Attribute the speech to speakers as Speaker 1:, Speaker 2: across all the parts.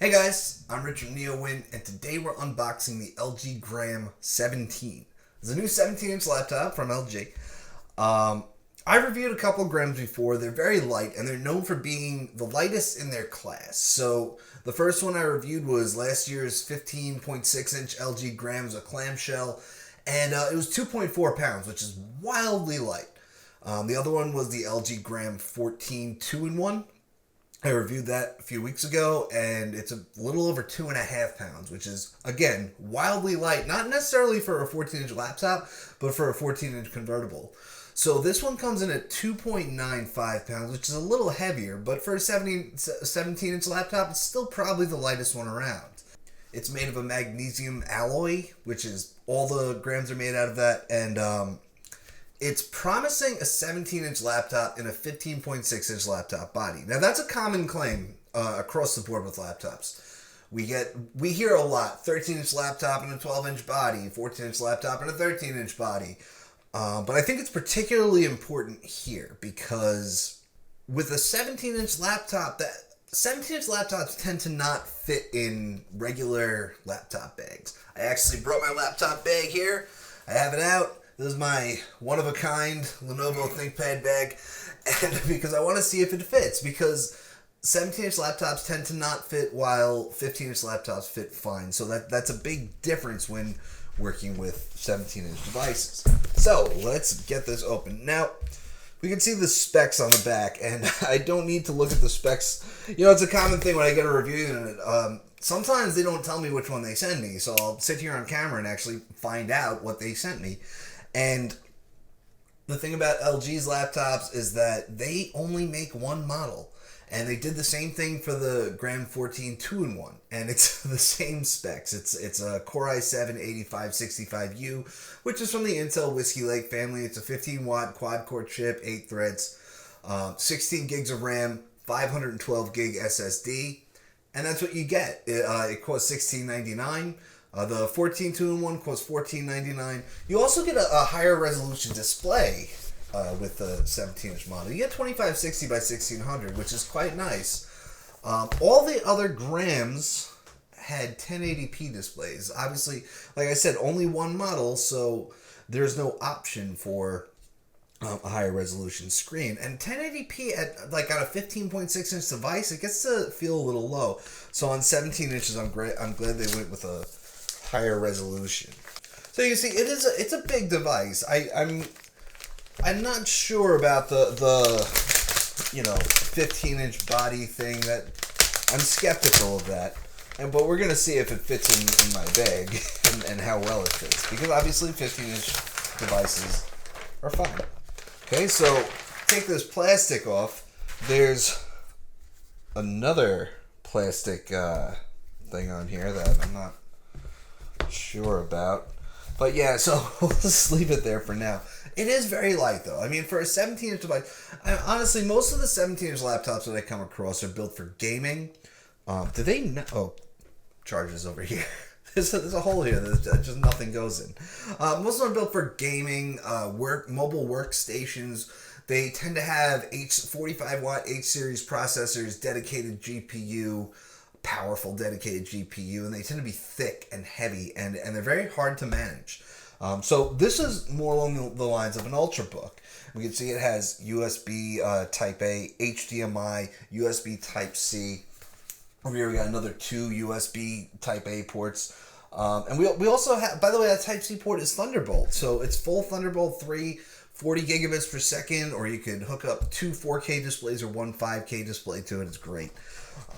Speaker 1: Hey guys, I'm Richard NeoWin, and today we're unboxing the LG Gram 17. It's a new 17-inch laptop from LG. I've reviewed a couple of Grams before. They're very light, and they're known for being the lightest in their class. So the first one I reviewed was last year's 15.6-inch LG Grams, a clamshell, and it was 2.4 pounds, which is wildly light. The other one was the LG Gram 14 2-in-1. I reviewed that a few weeks ago, and it's a little over 2.5 pounds, which is, again, wildly light. Not necessarily for a 14-inch laptop, but for a 14-inch convertible. So this one comes in at 2.95 pounds, which is a little heavier, but for a 17-inch laptop, it's still probably the lightest one around. It's made of a magnesium alloy, which is all the Grams are made out of that, and it's promising a 17-inch laptop in a 15.6-inch laptop body. Now, that's a common claim across the board with laptops. We hear a lot, 13-inch laptop and a 12-inch body, 14-inch laptop and a 13-inch body. But I think it's particularly important here because with a 17-inch laptop, 17-inch laptops tend to not fit in regular laptop bags. I actually brought my laptop bag here. I have it out. This is my one-of-a-kind Lenovo ThinkPad bag, and because I want to see if it fits, because 17-inch laptops tend to not fit while 15-inch laptops fit fine. So that's a big difference when working with 17-inch devices. So let's get this open. Now, we can see the specs on the back, and I don't need to look at the specs. You know, it's a common thing when I get a review unit. Sometimes they don't tell me which one they send me, so I'll sit here on camera and actually find out what they sent me. And the thing about LG's laptops is that they only make one model. And they did the same thing for the Gram 14 2-in-1. And it's the same specs. It's a Core i7-8565U, which is from the Intel Whiskey Lake family. It's a 15-watt quad-core chip, 8 threads, 16 gigs of RAM, 512 gig SSD. And that's what you get. It costs $16.99. The 14 2-in-1 costs $14.99. You also get a higher resolution display with the 17-inch model. You get 2560 by 1600, which is quite nice. All the other Grams had 1080p displays. Obviously, like I said, only one model, so there's no option for a higher resolution screen. And 1080p at on a 15.6-inch device, it gets to feel a little low. So on 17 inches, I'm glad they went with a higher resolution. So you see, it's a big device. I'm not sure about the 15-inch body thing. That I'm skeptical of that. But we're gonna see if it fits in my bag and how well it fits, because obviously 15-inch devices are fine. Okay, so take this plastic off. There's another plastic thing on here that I'm not sure about, but yeah, so we'll just leave it there for now. It is very light though. I mean, for a 17-inch device, honestly, most of the 17-inch laptops that I come across are built for gaming. Do they know? Oh, charges over here. There's a hole here that just nothing goes in. Most of them are built for gaming, mobile workstations. They tend to have 45-watt H-series processors, dedicated GPU, powerful dedicated GPU, and they tend to be thick and heavy, and they're very hard to manage. So this is more along the lines of an Ultrabook. We can see it has USB Type A, HDMI, USB Type C. Over here we got another 2 USB Type A ports. And we also have, by the way, that Type C port is Thunderbolt. So it's full Thunderbolt 3, 40 gigabits per second, or you could hook up 2 4K displays or 1 5K display to it. It's great.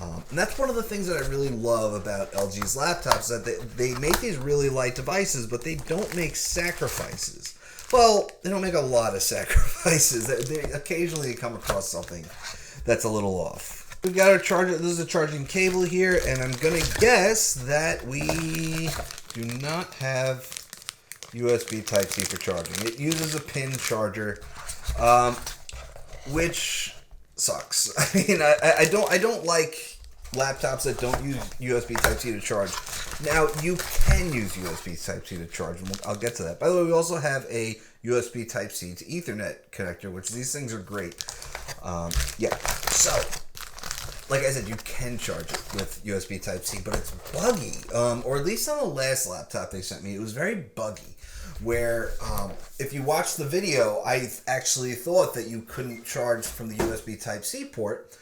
Speaker 1: And that's one of the things that I really love about LG's laptops, that they make these really light devices, but they don't make sacrifices. Well, they don't make a lot of sacrifices. They occasionally come across something that's a little off. We've got our charger. This is a charging cable here, and I'm going to guess that we do not have USB Type-C for charging. It uses a pin charger, which sucks. I mean, I don't like laptops that don't use USB Type-C to charge. Now, you can use USB Type-C to charge, and I'll get to that. By the way, we also have a USB Type-C to Ethernet connector, which these things are great. Yeah, so like I said, you can charge it with USB Type-C, but it's buggy. Or at least on the last laptop they sent me, it was very buggy. Where if you watch the video, I actually thought that you couldn't charge from the USB Type-C port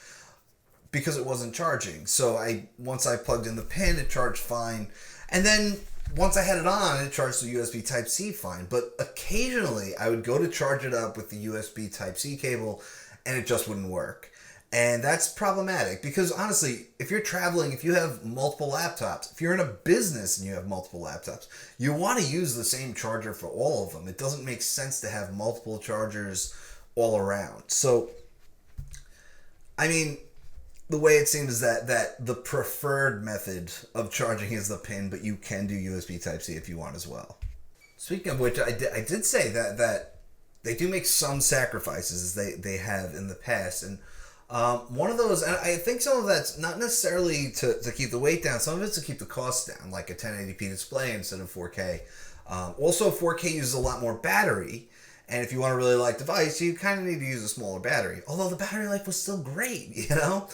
Speaker 1: because it wasn't charging. So once I plugged in the pin, it charged fine. And then once I had it on, it charged the USB Type-C fine. But occasionally, I would go to charge it up with the USB Type-C cable, and it just wouldn't work. And that's problematic because honestly, if you're traveling, if you have multiple laptops, if you're in a business and you have multiple laptops, you want to use the same charger for all of them. It doesn't make sense to have multiple chargers all around. So, I mean, the way it seems is that the preferred method of charging is the pin, but you can do USB Type-C if you want as well. Speaking of which, I did say that they do make some sacrifices as they have in the past, and one of those, and I think some of that's not necessarily to keep the weight down, some of it's to keep the cost down, like a 1080p display instead of 4K. Also, 4K uses a lot more battery, and if you want a really light device, you kind of need to use a smaller battery. Although the battery life was still great, you know?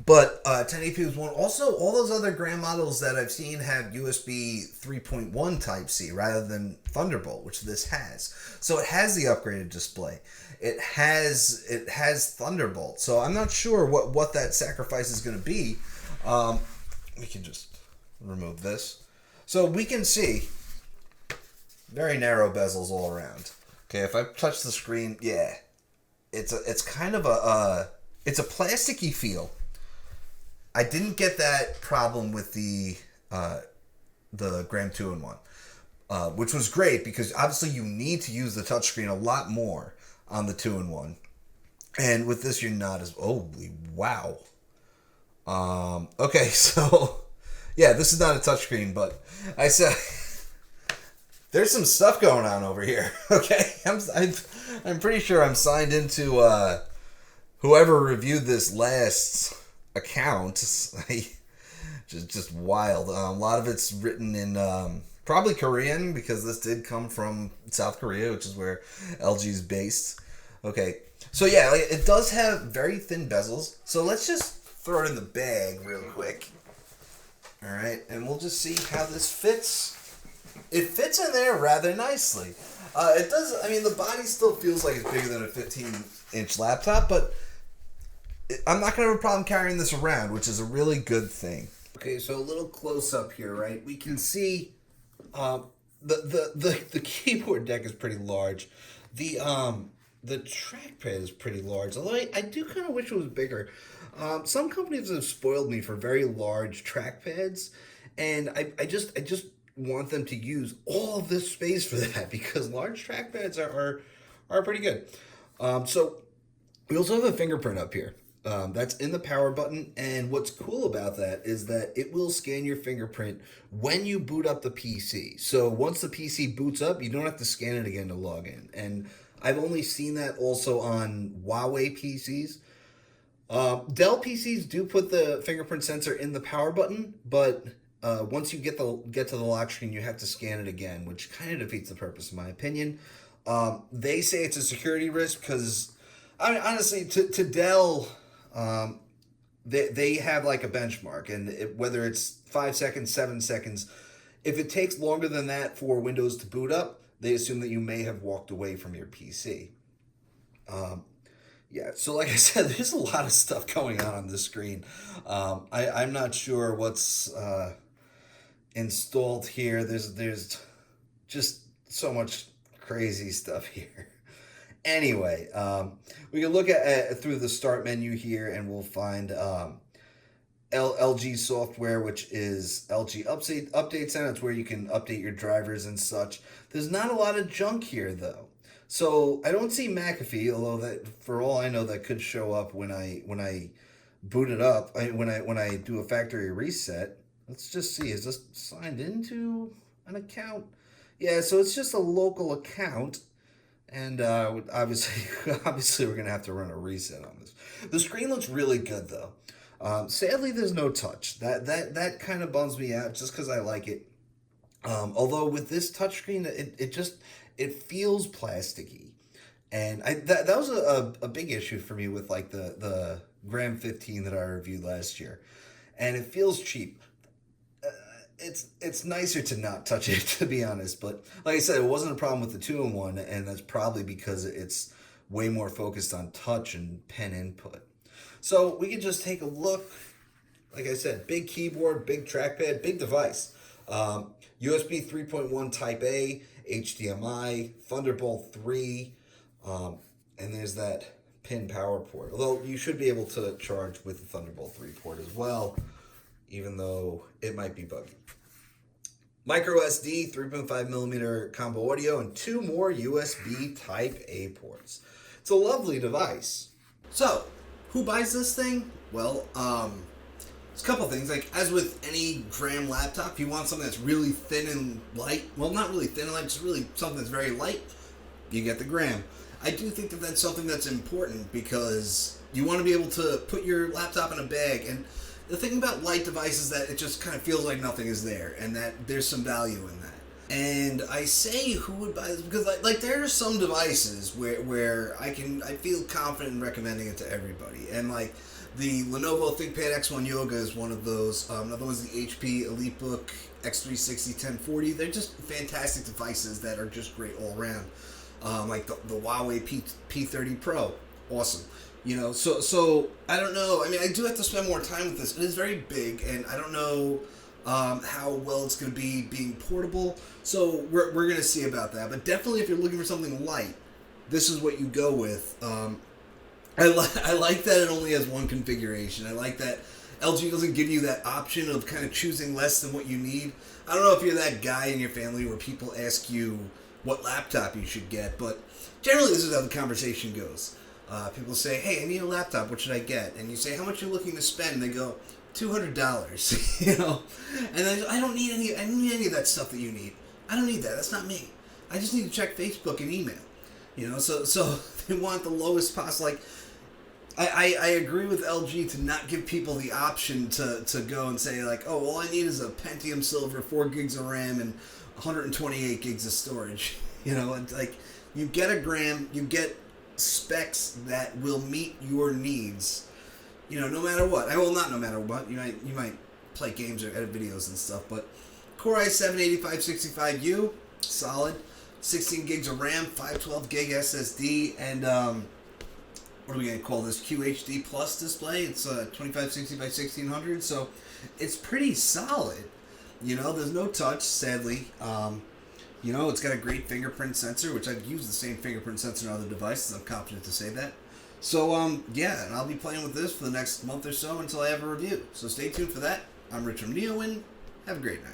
Speaker 1: But 1080p was one. Also, all those other Gram models that I've seen have USB 3.1 Type-C rather than Thunderbolt, which this has. So it has the upgraded display. It has Thunderbolt. So I'm not sure what that sacrifice is going to be. We can just remove this. So we can see very narrow bezels all around. Okay, if I touch the screen, yeah, it's kind of it's a plasticky feel. I didn't get that problem with the Gram 2-in-1, which was great because obviously you need to use the touchscreen a lot more on the 2-in-1, and with this you're not as holy wow. Okay, so yeah, this is not a touchscreen, but I said there's some stuff going on over here. Okay, I'm pretty sure I'm signed into whoever reviewed this last account. Just wild. A lot of it's written in probably Korean because this did come from South Korea, which is where LG is based. Okay, so yeah, it does have very thin bezels. So let's just throw it in the bag real quick. All right, and we'll just see how this fits. It fits in there rather nicely. It does. I mean, the body still feels like it's bigger than a 15-inch laptop, but I'm not going to have a problem carrying this around, which is a really good thing. Okay, so a little close up here, right? We can see the keyboard deck is pretty large. The trackpad is pretty large, although I do kind of wish it was bigger. Some companies have spoiled me for very large trackpads, and I just want them to use all of this space for that because large trackpads are pretty good. So we also have a fingerprint up here. That's in the power button, and what's cool about that is that it will scan your fingerprint when you boot up the PC. So once the PC boots up, you don't have to scan it again to log in. And I've only seen that also on Huawei PCs. Dell PCs do put the fingerprint sensor in the power button, but once you get to the lock screen, you have to scan it again, which kind of defeats the purpose, in my opinion. They say it's a security risk because, I mean, honestly, to Dell, they have like a benchmark, and whether it's 5 seconds, 7 seconds, if it takes longer than that for Windows to boot up, they assume that you may have walked away from your PC. Yeah, so like I said, there's a lot of stuff going on this screen. I'm not sure what's installed here. There's just so much crazy stuff here. Anyway, we can look at through the start menu here, and we'll find LG software, which is LG Update Center. It's where you can update your drivers and such. There's not a lot of junk here, though. So I don't see McAfee, although that, for all I know, that could show up when I boot it up. When I do a factory reset. Let's just see. Is this signed into an account? Yeah, so it's just a local account. And obviously we're going to have to run a reset on this. The screen looks really good, though. Sadly, there's no touch. That kind of bums me out just because I like it. Although with this touchscreen, it feels plasticky. And that was a big issue for me with like the
Speaker 2: Gram 15 that I reviewed last year, and it feels cheap. It's nicer to not touch it, to be honest. But like I said, it wasn't a problem with the 2-in-1, and that's probably because it's way more focused on touch and pen input. So we can just take a look. Like I said, big keyboard, big trackpad, big device. USB 3.1 Type A, HDMI, Thunderbolt 3, and there's that pin power port. Although you should be able to charge with the Thunderbolt 3 port as well, even though it might be buggy. Micro SD, 3.5 millimeter combo audio, and 2 more USB Type A ports. It's a lovely device.
Speaker 1: So, who buys this thing? Well, it's a couple things. Like, as with any Gram laptop, if you want something that's really thin and light, well, not really thin and light, just really something that's very light, you get the Gram. I do think that that's something that's important because you want to be able to put your laptop in a bag. And the thing about light devices is that it just kind of feels like nothing is there, and that there's some value in that. And I say who would buy this because like there are some devices where I feel confident in recommending it to everybody. And like the Lenovo ThinkPad X1 Yoga is one of those. Another one's the HP EliteBook X360 1040. They're just fantastic devices that are just great all around. Like the Huawei P30 Pro, awesome. You know, so I don't know. I mean, I do have to spend more time with this. It is very big, and I don't know how well it's going to be being portable. So we're going to see about that. But definitely, if you're looking for something light, this is what you go with. I like that it only has one configuration. I like that LG doesn't give you that option of kind of choosing less than what you need. I don't know if you're that guy in your family where people ask you what laptop you should get, but generally this is how the conversation goes. People say, "Hey, I need a laptop. What should I get?" And you say, "How much are you looking to spend?" And they go, $200. You know, and I don't need any of that stuff that you need. I don't need that. That's not me. I just need to check Facebook and email. You know, so they want the lowest possible. Like, I agree with LG to not give people the option to go and say like, "Oh, all I need is a Pentium Silver, 4 gigs of RAM, and 128 gigs of storage." You know, and like you get a Gram, you get specs that will meet your needs. You know, no matter what. Well, not no matter what. You might play games or edit videos and stuff, but Core i7-8565U, solid. 16 gigs of RAM, 512 gig SSD, and what are we gonna call this? QHD Plus display. It's 2560 by 1600, so it's pretty solid. You know, there's no touch, sadly. You know, it's got a great fingerprint sensor, which I've used the same fingerprint sensor on other devices. I'm confident to say that. So, yeah, and I'll be playing with this for the next month or so until I have a review. So stay tuned for that. I'm Rich from NeoWin. Have a great night.